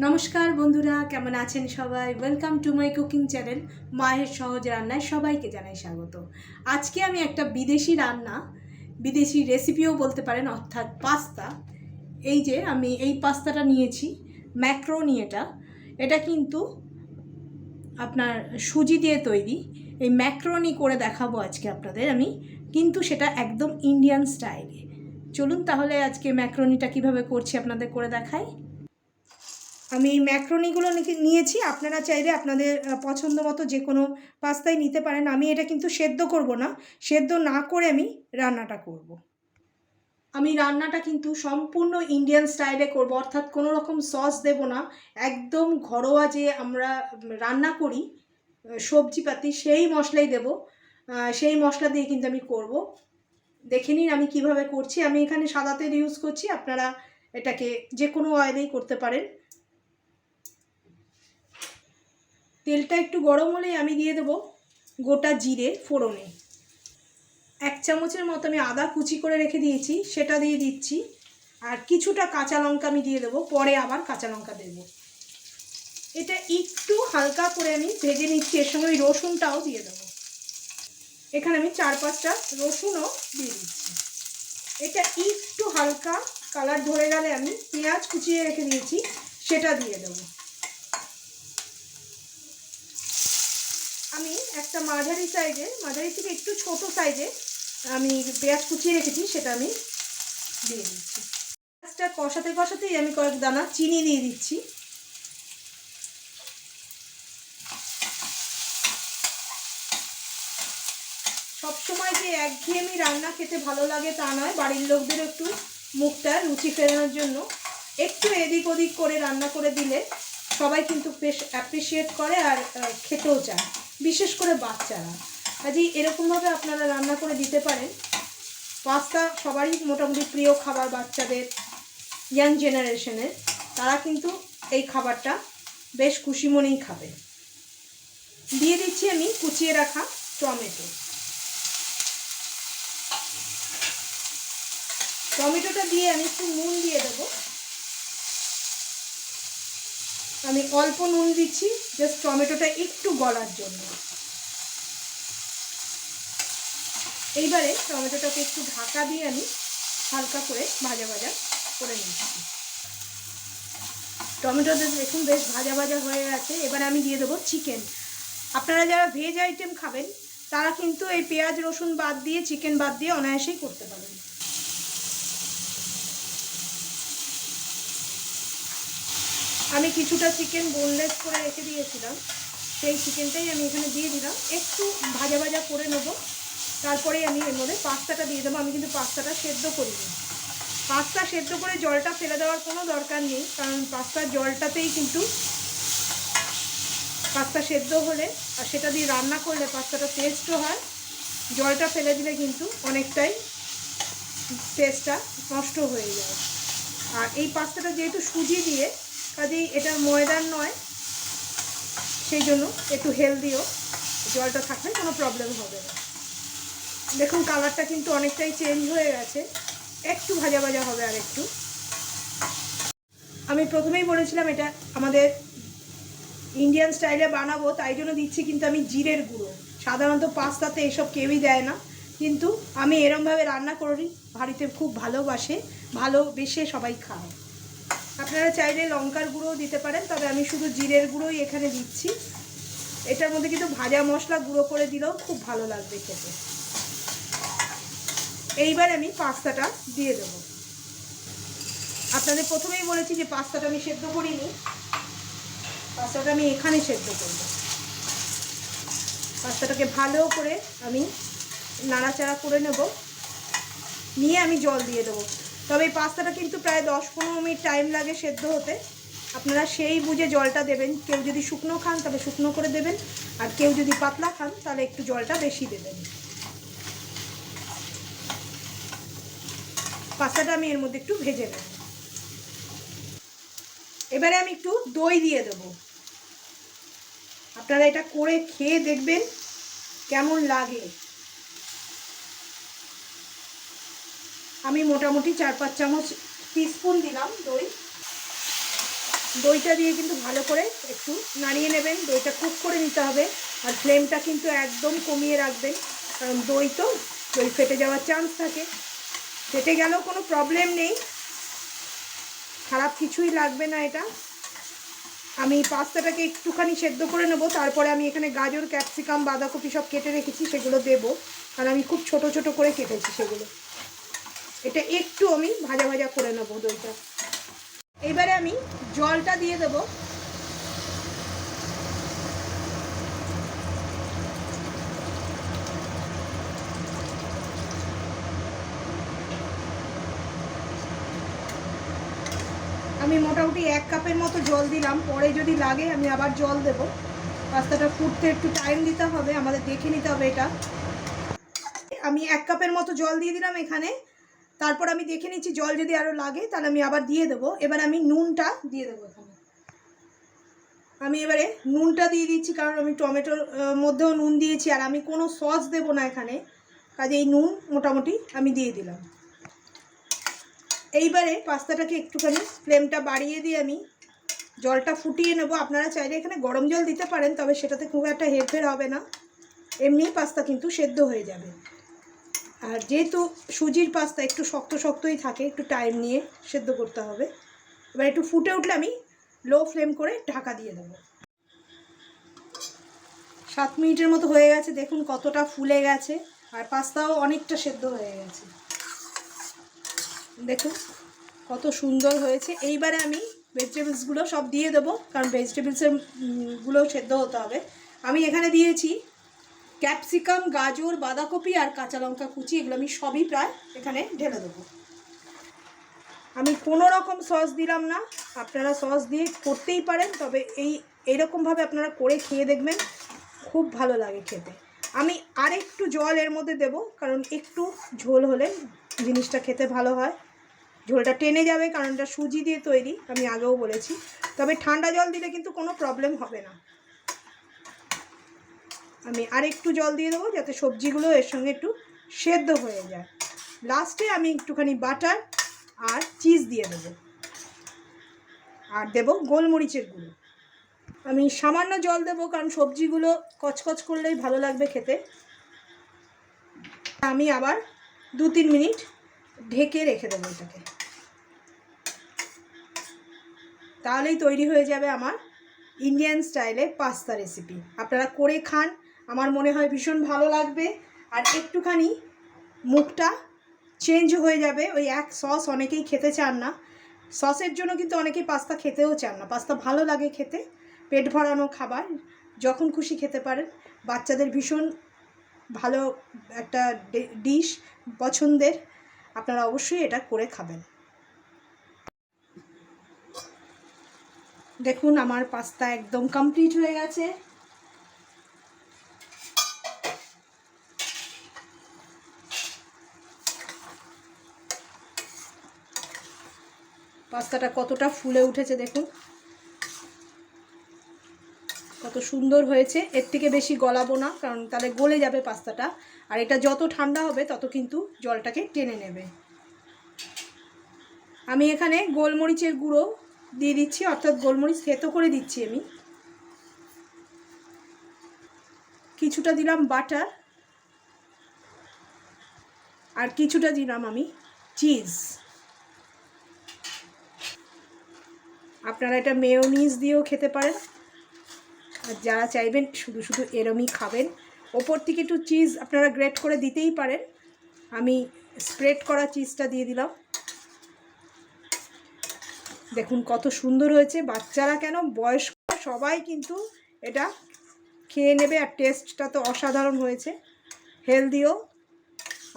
নমস্কার বন্ধুরা, কেমন আছেন সবাই? Welcome to my cooking channel মায়ের সহজ রান্নায় সবাইকে জানাই স্বাগত। আজকে আমি একটা বিদেশি রান্না, বিদেশি রেসিপিও বলতে পারেন, অর্থাৎ পাস্তা। এই যে আমি এই পাস্তাটা নিয়েছি, ম্যাক্রোনি। এটা কিন্তু আপনার সুজি দিয়ে তৈরি। এই ম্যাক্রোনি করে দেখাবো আজকে আপনাদের আমি, কিন্তু সেটা একদম ইন্ডিয়ান স্টাইলে। চলুন তাহলে আজকে ম্যাক্রোনিটা কিভাবে করছি আপনাদের করে দেখাই। আমি এই ম্যাক্রোনিগুলো নিয়েছি, আপনারা চাইলে আপনাদের পছন্দ মতো যে কোনো পাস্তাই নিতে পারেন। আমি এটা কিন্তু সেদ্ধ করব না, সেদ্ধ না করে আমি রান্নাটা করব। আমি রান্নাটা কিন্তু সম্পূর্ণ ইন্ডিয়ান স্টাইলে করব, অর্থাৎ কোনো রকম সস দেব না। একদম ঘরোয়া যে আমরা রান্না করি সবজিপাতি, সেই মশলাই দেব। সেই মশলা দিয়ে কিন্তু আমি করব। দেখে নিন আমি কিভাবে করছি। আমি এখানে সাদা তেল ইউজ করছি, আপনারা এটাকে যে কোনো অয়েলেই করতে পারেন। তেলটা একটু গরম হলেই আমি দিয়ে দেবো গোটা জিরে ফোড়নে। 1 চামচের মতো আমি আদা কুচি করে রেখে দিয়েছি, সেটা দিয়ে দিচ্ছি। আর কিছুটা কাঁচা লঙ্কা আমি দিয়ে দেবো, পরে আবার কাঁচা লঙ্কা দেবো। এটা একটু হালকা করে আমি ভেজে নিচ্ছি, এর সঙ্গে ওই রসুনটাও দিয়ে দেবো। এখানে আমি 4-5টা রসুনও দিয়ে দিচ্ছি। এটা একটু হালকা কালার ধরে গেলে আমি পেঁয়াজ কুচিয়ে রেখে দিয়েছি, সেটা দিয়ে দেবো। আমি একটা মাঝারি থেকে একটু ছোট সাইজে আমি পেঁয়াজ কুচিয়ে রেখেছি, সেটা আমি দিয়ে দিচ্ছি। পেঁয়াজটা কষাতে কষাতেই আমি কয়েক দানা চিনি দিয়ে দিচ্ছি। সবসময় যে একঘেয়েমি রান্না খেতে ভালো লাগে তা নয়, বাড়ির লোকদের একটু মুখটা রুচি ফেরানোর জন্য একটু এদিক ওদিক করে রান্না করে দিলে সবাই কিন্তু বেশ অ্যাপ্রিসিয়েট করে আর খেতেও চায়, বিশেষ করে বাচ্চারা। কাজেই এরকমভাবে আপনারা রান্না করে দিতে পারেন। পাস্তা সবারই মোটামুটি প্রিয় খাবার, বাচ্চাদের, ইয়াং জেনারেশনের, তারা কিন্তু এই খাবারটা বেশ খুশি মনেই খাবে। দিয়ে দিচ্ছি আমি কুচিয়ে রাখা টমেটো। টমেটোটা দিয়ে আমি একটু নুন দিয়ে দেবো। আমি অল্প নুন দিচ্ছি, জাস্ট টমেটোটা একটু গলার জন্য। এইবারে টমেটোটাকে একটু ঢাকা দিয়ে আমি হালকা করে ভাজা ভাজা করে নিচ্ছি। টমেটোটা দেখুন বেশ ভাজা ভাজা হয়ে গেছে। এবারে আমি দিয়ে দেবো চিকেন। আপনারা যারা ভেজ আইটেম খাবেন তারা কিন্তু এই পেঁয়াজ রসুন বাদ দিয়ে, চিকেন বাদ দিয়ে অনায়াসেই করতে পারেন। আমি কিছুটা চিকেন বোনলেস করে রেখে দিয়েছিলাম, সেই চিকেনটাই আমি এখানে দিয়ে দিলাম। একটু ভাজা ভাজা করে নেব, তারপরেই আমি এর মধ্যে পাস্তাটা দিয়ে দেবো। আমি কিন্তু পাস্তাটা সেদ্ধ করিনি। পাস্তা সেদ্ধ করে জলটা ফেলে দেওয়ার কোনো দরকার নেই, কারণ পাস্তার জলটাতেই কিন্তু পাস্তা সেদ্ধ হলে আর সেটা দিয়ে রান্না করলে পাস্তাটা টেস্টও হয়। জলটা ফেলে দিলে কিন্তু অনেকটাই টেস্টটা নষ্ট হয়ে যায়। আর এই পাস্তাটা যেহেতু সুজি দিয়ে, কাজেই এটা ময়দার নয়, সেই জন্য একটু হেলদিও। জলটা থাকলে কোনো প্রবলেম হবে না। দেখুন কালারটা কিন্তু অনেকটাই চেঞ্জ হয়ে গেছে, একটু ভাজা ভাজা হবে আর একটু। আমি প্রথমেই বলেছিলাম এটা আমাদের ইন্ডিয়ান স্টাইলে বানাবো, তাই জন্য দিচ্ছি কিন্তু আমি জিরের গুঁড়ো। সাধারণত পাস্তাতে এসব কেউই দেয় না, কিন্তু আমি এরমভাবে রান্না করি, বাড়িতে খুব ভালোবেসে সবাই খায়। আপনারা চাইলে লঙ্কার গুঁড়োও দিতে পারেন, তবে আমি শুধু জিরের গুঁড়োই এখানে দিচ্ছি। এটার মধ্যে কিন্তু ভাজা মশলা গুঁড়ো করে দিলেও খুব ভালো লাগবে খেতে। এইবার আমি পাস্তাটা দিয়ে দেবো। আপনাদের প্রথমেই বলেছি যে পাস্তাটা আমি সেদ্ধ করিনি, পাস্তাটা আমি এখানে সেদ্ধ করব। পাস্তাটাকে ভালো করে আমি নাড়াচাড়া করে নেব, নিয়ে আমি জল দিয়ে দেবো। তবে এই পাস্তাটা কিন্তু প্রায় 10-15 মিনিট টাইম লাগে সেদ্ধ হতে। আপনারা সেই বুঝে জলটা দেবেন। কেউ যদি শুকনো খান তাহলে শুকনো করে দেবেন, আর কেউ যদি পাতলা খান তাহলে একটু জলটা বেশি দেবেন। পাস্তাটা আমি এর মধ্যে একটু ভেজে নেব। এবারে আমি একটু দই দিয়ে দেবো। আপনারা এটা করে খেয়ে দেখবেন কেমন লাগে। আমি মোটামুটি 4-5 চামচ টিস্পুন দিলাম দই। দইটা দিয়ে কিন্তু ভালো করে একটু নাড়িয়ে নেবেন, দইটা কুক করে নিতে হবে। আর ফ্লেমটা কিন্তু একদম কমিয়ে রাখবেন, কারণ দই তো দই ফেটে যাওয়ার চান্স থাকে। ফেটে গেলেও কোনো প্রবলেম নেই, খারাপ কিছুই লাগবে না এটা। আমি পাস্তাটাকে একটুখানি সেদ্ধ করে নেব, তারপরে আমি এখানে গাজর, ক্যাপসিকাম, বাঁধাকপি সব কেটে রেখেছি, সেগুলো দেবো। আর আমি খুব ছোট ছোট করে কেটেছি সেগুলো। এটা একটু আমি ভাজা ভাজা করে নেবো দইটা। এবারে আমি জলটা দিয়ে দেবো। আমি মোটামুটি 1 কাপের মতো জল দিলাম, পরে যদি লাগে আমি আবার জল দেব। পাস্তাটা ফুটতে একটু টাইম দিতে হবে, আমাদের দেখে নিতে হবে এটা। আমি 1 কাপের মতো জল দিয়ে দিলাম এখানে। তারপর আমি দেখে নিচ্ছি জল যদি আরও লাগে তাহলে আমি আবার দিয়ে দেবো। এবার আমি নুনটা দিয়ে দেবো এখানে। আমি এবারে নুনটা দিয়ে দিচ্ছি, কারণ আমি টমেটোর মধ্যেও নুন দিয়েছি, আর আমি কোনো সস দেবো না এখানে, কাজেই নুন মোটামুটি আমি দিয়ে দিলাম। এইবারে পাস্তাটাকে একটুখানি ফ্লেমটা বাড়িয়ে দিয়ে আমি জলটা ফুটিয়ে নেব। আপনারা চাইলে এখানে গরম জল দিতে পারেন, তবে সেটাতে খুব একটা হেরফের হবে না, এমনি পাস্তা কিন্তু সেদ্ধ হয়ে যাবে। আর যেহেতু সুজির পাস্তা একটু শক্ত শক্তই থাকে, একটু টাইম নিয়ে সেদ্ধ করতে হবে। এবার একটু ফুটে উঠলে আমি লো ফ্লেম করে ঢাকা দিয়ে দেবো। 7 মিনিটের মতো হয়ে গেছে, দেখুন কতটা ফুলে গেছে, আর পাস্তাও অনেকটা সেদ্ধ হয়ে গেছে। দেখুন কত সুন্দর হয়েছে। এইবারে আমি ভেজিটেবলসগুলো সব দিয়ে দেবো, কারণ ভেজিটেবলসগুলো সেদ্ধ হতে হবে। আমি এখানে দিয়েছি ক্যাপসিকাম, গাজর, বাঁধাকপি আর কাঁচা লঙ্কা কুচি, এগুলো আমি সবই প্রায় এখানে ঢেলে দেবো। আমি কোনো রকম সস দিলাম না, আপনারা সস দিয়ে করতেই পারেন, তবে এইরকমভাবে আপনারা করে খেয়ে দেখবেন, খুব ভালো লাগে খেতে। আমি আরেকটু জল এর মধ্যে দেব, কারণ একটু ঝোল হলে জিনিসটা খেতে ভালো হয়। ঝোলটা টেনে যাবে, কারণ এটা সুজি দিয়ে তৈরি, আমি আগেও বলেছি। তবে ঠান্ডা জল দিলে কিন্তু কোনো প্রবলেম হবে না। আমি আরেকটু জল দিয়ে দেবো, যাতে সবজিগুলো এর সঙ্গে একটু সেদ্ধ হয়ে যায়। লাস্টে আমি একটুখানি বাটার আর চিজ দিয়ে দেবো, আর দেবো গোলমরিচের গুঁড়ো। আমি সামান্য জল দেবো, কারণ সবজিগুলো কচকচ করলেই ভালো লাগবে খেতে। আমি আবার 2-3 মিনিট ঢেকে রেখে দেবো এটাকে, তাহলেই তৈরি হয়ে যাবে আমার ইন্ডিয়ান স্টাইলে পাস্তা রেসিপি। আপনারা করে খান, আমার মনে হয় ভীষণ ভালো লাগবে। আর একটুখানি মুখটা চেঞ্জ হয়ে যাবে, ওই এক সস অনেকেই খেতে চান না, সসের জন্য কিন্তু অনেকেই পাস্তা খেতেও চান না। পাস্তা ভালো লাগে খেতে, পেট ভরানো খাবার, যখন খুশি খেতে পারেন। বাচ্চাদের ভীষণ ভালো একটা ডিশ, পছন্দের। আপনারা অবশ্যই এটা করে খাবেন। দেখুন আমার পাস্তা একদম কমপ্লিট হয়ে গেছে। পাস্তাটা কতটা ফুলে উঠেছে দেখুন, কত সুন্দর হয়েছে। এর থেকে বেশি গলাবো না, কারণ তাহলে গলে যাবে পাস্তাটা, আর এটা যত ঠান্ডা হবে তত কিন্তু জলটাকে টেনে নেবে। আমি এখানে গোলমরিচের গুঁড়ো দিয়ে দিচ্ছি, অর্থাৎ গোলমরিচ থেতো করে দিচ্ছি আমি। কিছুটা দিলাম বাটার, আর কিছুটা দিলাম আমি চিজ। আপনারা এটা মেয়োনিজ দিয়েও খেতে পারেন, আর যারা চাইবেন শুধু শুধু এরমই খাবেন, ওপর থেকে একটু চিজ আপনারা গ্রেট করে দিতেই পারেন। আমি স্প্রেড করা চিজটা দিয়ে দিলাম। দেখুন কত সুন্দর হয়েছে, বাচ্চারা কেন বয়স্ক সবাই কিন্তু এটা খেয়ে নেবে। আর টেস্টটা তো অসাধারণ হয়েছে, হেলদিও,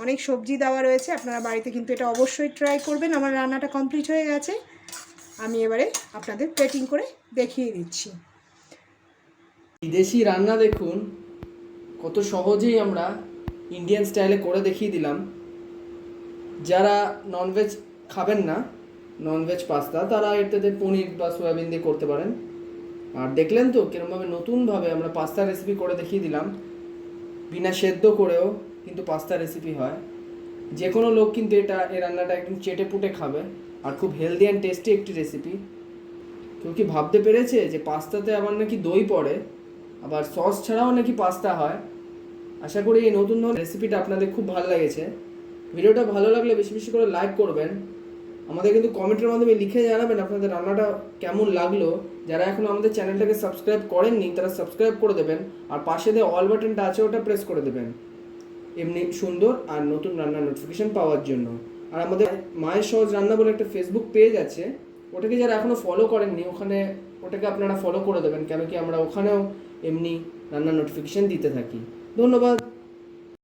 অনেক সবজি দেওয়া রয়েছে। আপনারা বাড়িতে কিন্তু এটা অবশ্যই ট্রাই করবেন। আমার রান্নাটা কমপ্লিট হয়ে গেছে, আমি এবারে আপনাদের প্লেটিং করে দেখিয়ে দিচ্ছি। বিদেশি রান্না দেখুন কত সহজেই আমরা ইন্ডিয়ান স্টাইলে করে দেখিয়ে দিলাম। যারা ননভেজ খাবেন না, ননভেজ পাস্তা, তারা এটাতে পনির বা সয়াবিন দিয়ে করতে পারেন। আর দেখলেন তো কিরমভাবে নতুনভাবে আমরা পাস্তা রেসিপি করে দেখিয়ে দিলাম, বিনা সেদ্ধ করেও কিন্তু পাস্তা রেসিপি হয়। যে কোনো লোক কিন্তু এই রান্নাটা একদম চেটে পুটে খাবে, আর খুব হেলদি অ্যান্ড টেস্টি একটি রেসিপি। কেউ কি ভাবতে পেরেছে যে পাস্তাতে আবার নাকি দই পড়ে, আবার সস ছাড়াও নাকি পাস্তা হয়। আশা করি এই নতুন ধরনের রেসিপিটা আপনাদের খুব ভালো লেগেছে। ভিডিওটা ভালো লাগলে বেশি বেশি করে লাইক করবেন। আমাদের কিন্তু কমেন্টের মাধ্যমে লিখে জানাবেন আপনাদের রান্নাটা কেমন লাগলো। যারা এখনও আমাদের চ্যানেলটাকে সাবস্ক্রাইব করেননি তারা সাবস্ক্রাইব করে দেবেন, আর পাশে দিয়ে অল বাটনটা আছে ওটা প্রেস করে দেবেন এমনি সুন্দর আর নতুন রান্নার নোটিফিকেশন পাওয়ার জন্য। আর আমাদের মায়ের সহজ রান্না বলে একটা ফেসবুক পেজ আছে, ওটাকে যারা এখনও ফলো করেননি ওটাকে আপনারা ফলো করে দেবেন, কেন কি আমরা ওখানেও এমনি রান্নার নোটিফিকেশন দিতে থাকি। ধন্যবাদ।